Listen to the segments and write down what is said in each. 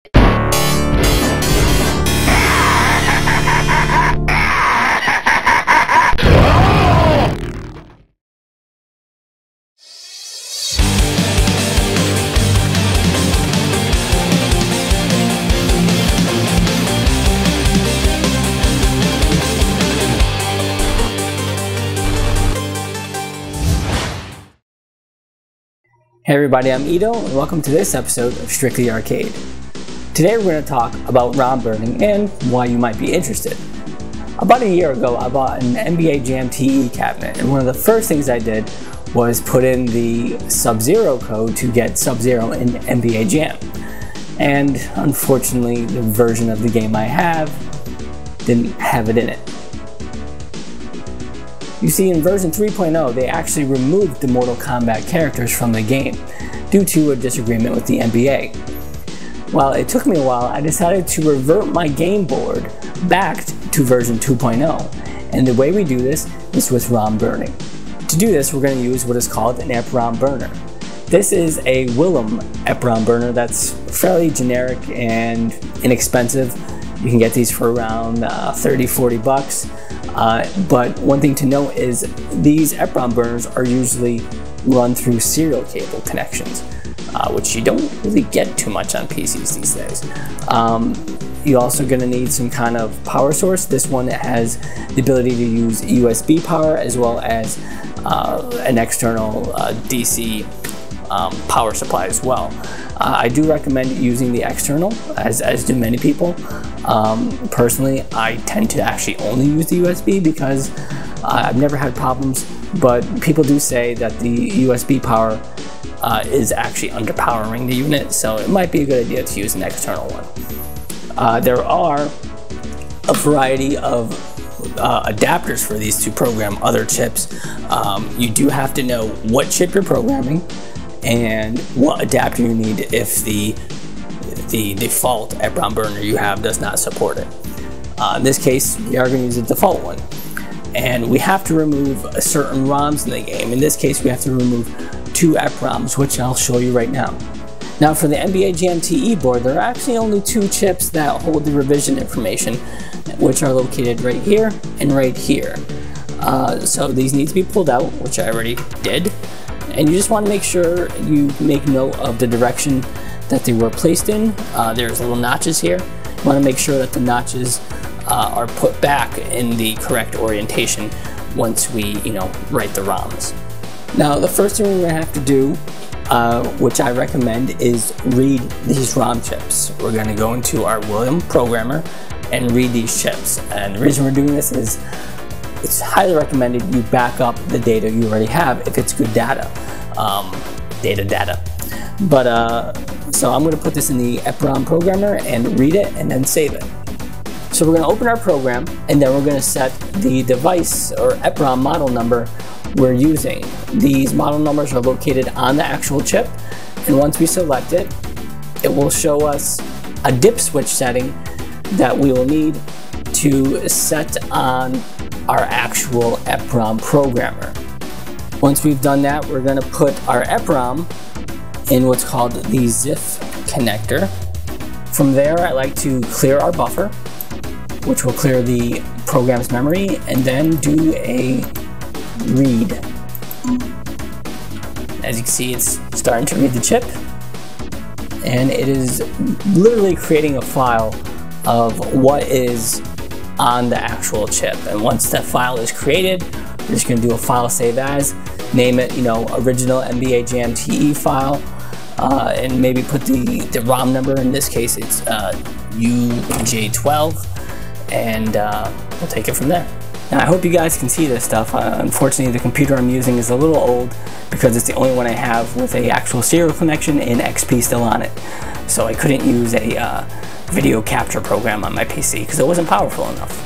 Hey everybody, I'm Ito, and welcome to this episode of Strictly Arcade. Today we're going to talk about Rom Burning and why you might be interested. About a year ago, I bought an NBA Jam TE cabinet, and one of the first things I did was put in the Sub-Zero code to get Sub-Zero in NBA Jam. And unfortunately, the version of the game I have didn't have it in it. You see, in version 3.0, they actually removed the Mortal Kombat characters from the game due to a disagreement with the NBA. While it took me a while, I decided to revert my game board back to version 2.0, and the way we do this is with Rom Burning. To do this, we're going to use what is called an Eprom burner. This is a Willem Eprom burner that's fairly generic and inexpensive. You can get these for around 30-40 bucks. But one thing to note is these Eprom burners are usually run through serial cable connections, which you don't really get too much on PCs these days. You're also going to need some kind of power source. This one has the ability to use USB power as well as an external DC power supply as well. I do recommend using the external, as do many people. Personally, I tend to actually only use the USB because I've never had problems, but people do say that the USB power is actually underpowering the unit, so it might be a good idea to use an external one. There are a variety of adapters for these to program other chips. You do have to know what chip you're programming and what adapter you need if the default Eprom burner you have does not support it. In this case, we are going to use the default one. And we have to remove certain ROMs in the game. In this case, we have to remove 2 Eproms, which I'll show you right now. Now for the NBA Jam TE board, there are actually only 2 chips that hold the revision information, which are located right here and right here. So these need to be pulled out, which I already did. And you just want to make sure you make note of the direction that they were placed in. There's little notches here. You want to make sure that the notches are put back in the correct orientation once we, write the ROMs. Now, the first thing we're going to have to do, which I recommend, is read these ROM chips. We're going to go into our Willem programmer and read these chips. And the reason we're doing this is it's highly recommended you back up the data you already have if it's good data. Data. But so I'm going to put this in the Eprom programmer and read it and then save it. So we're going to open our program and then we're going to set the device or Eprom model number we're using. These model numbers are located on the actual chip, and once we select it, it will show us a dip switch setting that we will need to set on our actual Eprom programmer. Once we've done that, we're going to put our Eprom in what's called the ZIF connector. From there, I like to clear our buffer, which will clear the program's memory, and then do a read. As you can see, it's starting to read the chip, and it is literally creating a file of what is on the actual chip. And once that file is created, we're just going to do a file save as, name it, original NBA Jam TE file, and maybe put the ROM number. In this case, it's UJ12, and we'll take it from there. Now, I hope you guys can see this stuff. Unfortunately, the computer I'm using is a little old because it's the only one I have with a actual serial connection and XP still on it. So I couldn't use a video capture program on my PC because it wasn't powerful enough.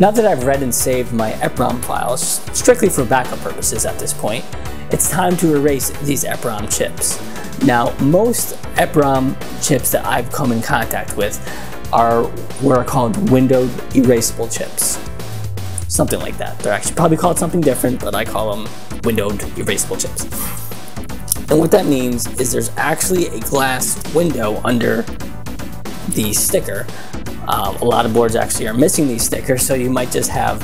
Now that I've read and saved my Eprom files, strictly for backup purposes at this point, it's time to erase these Eprom chips. Now, most Eprom chips that I've come in contact with are what are called windowed erasable chips. Something like that. They're actually probably called something different, but I call them windowed erasable chips. And what that means is there's actually a glass window under the sticker. A lot of boards actually are missing these stickers, so you might just have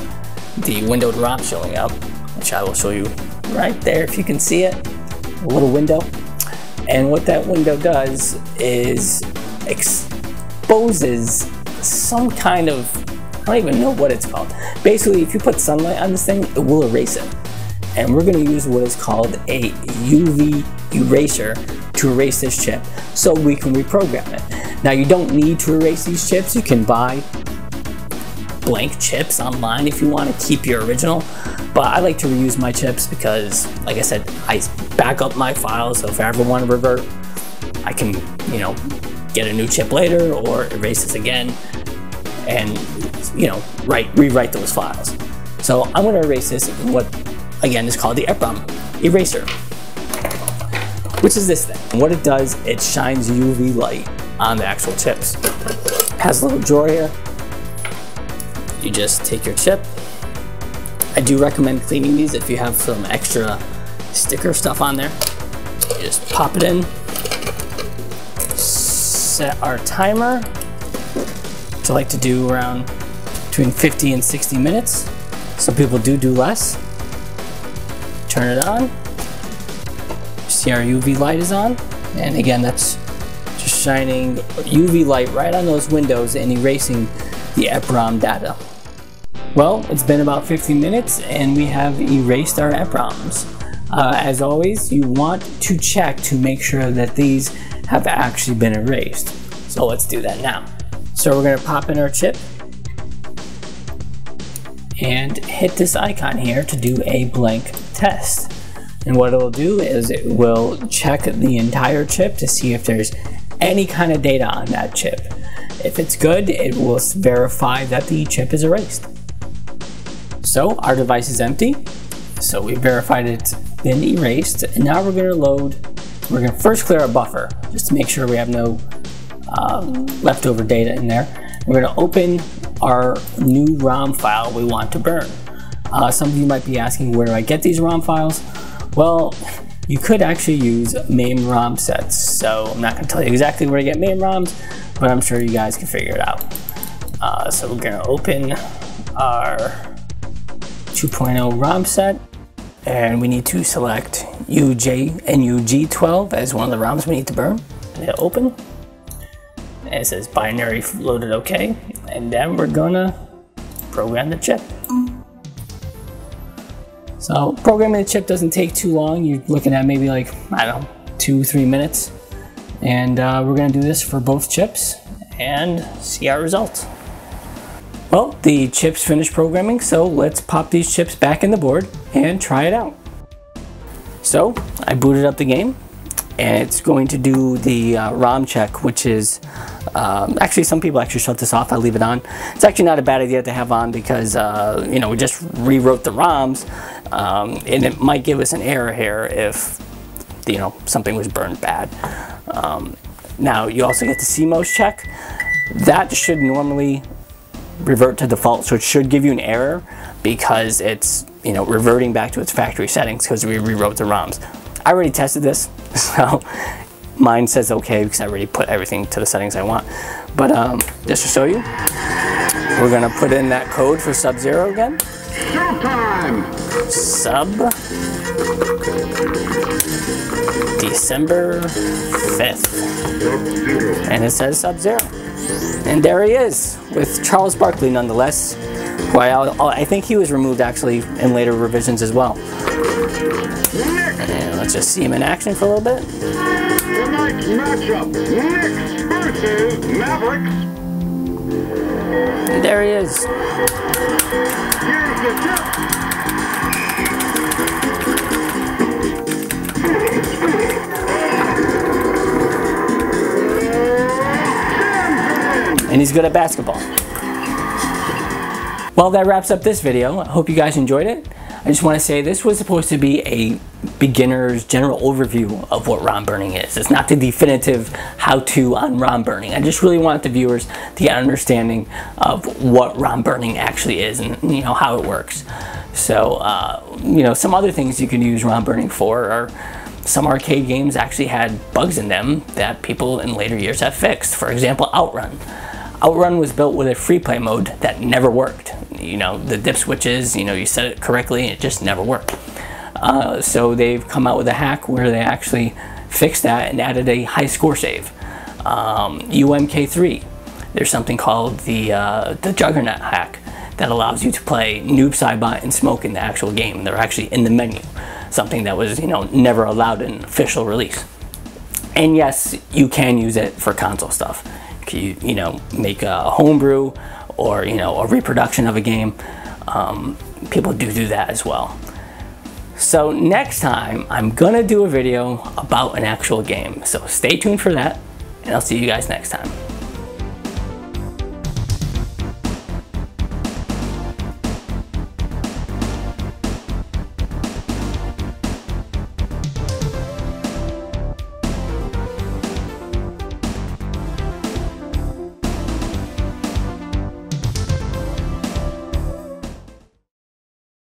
the windowed ROM showing up, which I will show you right there if you can see it, a little window. And what that window does is exposes some kind of, I don't even know what it's called. Basically, if you put sunlight on this thing, it will erase it. And we're going to use what is called a UV eraser to erase this chip so we can reprogram it. Now, you don't need to erase these chips. You can buy blank chips online if you want to keep your original, but I like to reuse my chips because, like I said, I back up my files, so if I ever want to revert, I can, you know, get a new chip later or erase this again and, you know, rewrite those files. So I'm going to erase this in what, again, is called the Eprom Eraser, which is this thing. And what it does, it shines UV light on the actual chips. It has a little drawer here. You just take your chip. I do recommend cleaning these if you have some extra sticker stuff on there. You just pop it in. Set our timer, which I like to do around between 50 and 60 minutes. Some people do less. Turn it on. See our UV light is on. And again, that's just shining UV light right on those windows and erasing the Eprom data. Well, it's been about 50 minutes and we have erased our Eproms. As always, you want to check to make sure that these have actually been erased. So let's do that now. So we're going to pop in our chip and hit this icon here to do a blank test. And what it'll do is it will check the entire chip to see if there's any kind of data on that chip. If it's good, it will verify that the chip is erased. So our device is empty. So we verified it's been erased. And now we're going to load, we're going to first clear our buffer just to make sure we have no leftover data in there. We're going to open our new ROM file we want to burn. Some of you might be asking, where do I get these ROM files? Well, you could actually use MAME ROM sets. So I'm not going to tell you exactly where to get MAME ROMs, but I'm sure you guys can figure it out. So we're going to open our 2.0 ROM set, and we need to select UJ and UG12 as one of the ROMs we need to burn. Hit open. And it says binary loaded OK, and then we're gonna program the chip. So programming the chip doesn't take too long. You're looking at maybe like, I don't know, 2-3 minutes. And we're gonna do this for both chips and see our results. Well, the chip's finished programming, so let's pop these chips back in the board and try it out. So I booted up the game, and it's going to do the Rom Check, which is, actually some people actually shut this off, I leave it on. It's actually not a bad idea to have on because, you know, we just rewrote the ROMs, and it might give us an error here if, you know, something was burned bad. Now, you also get the CMOS check. That should normally revert to default, so it should give you an error because it's, you know, reverting back to its factory settings because we rewrote the ROMs. I already tested this, so mine says okay because I already put everything to the settings I want. But just to show you, we're gonna put in that code for Sub-Zero again. Showtime! Sub December 5th. And it says Sub-Zero. And there he is, with Charles Barkley nonetheless. Who I think he was removed actually in later revisions as well. And let's just see him in action for a little bit. Tonight's matchup, Knicks versus Mavericks. And there he is. Here's the tip. And he's good at basketball. Well, that wraps up this video. I hope you guys enjoyed it. I just want to say this was supposed to be a beginner's general overview of what ROM burning is. It's not the definitive how-to on ROM burning. I just really want the viewers to get an understanding of what ROM burning actually is and, you know, how it works. So, you know, some other things you can use ROM burning for are some arcade games actually had bugs in them that people in later years have fixed. For example, Outrun. Outrun was built with a free play mode that never worked. You know, the dip switches, you know, you set it correctly and it just never worked. So they've come out with a hack where they actually fixed that and added a high score save. UMK3, there's something called the Juggernaut hack that allows you to play Noob Saibot and Smoke in the actual game. They're actually in the menu, something that was, you know, never allowed in official release. And yes, you can use it for console stuff. You know, make a homebrew or, you know, a reproduction of a game. People do that as well. So next time I'm gonna do a video about an actual game. So stay tuned for that, and I'll see you guys next time.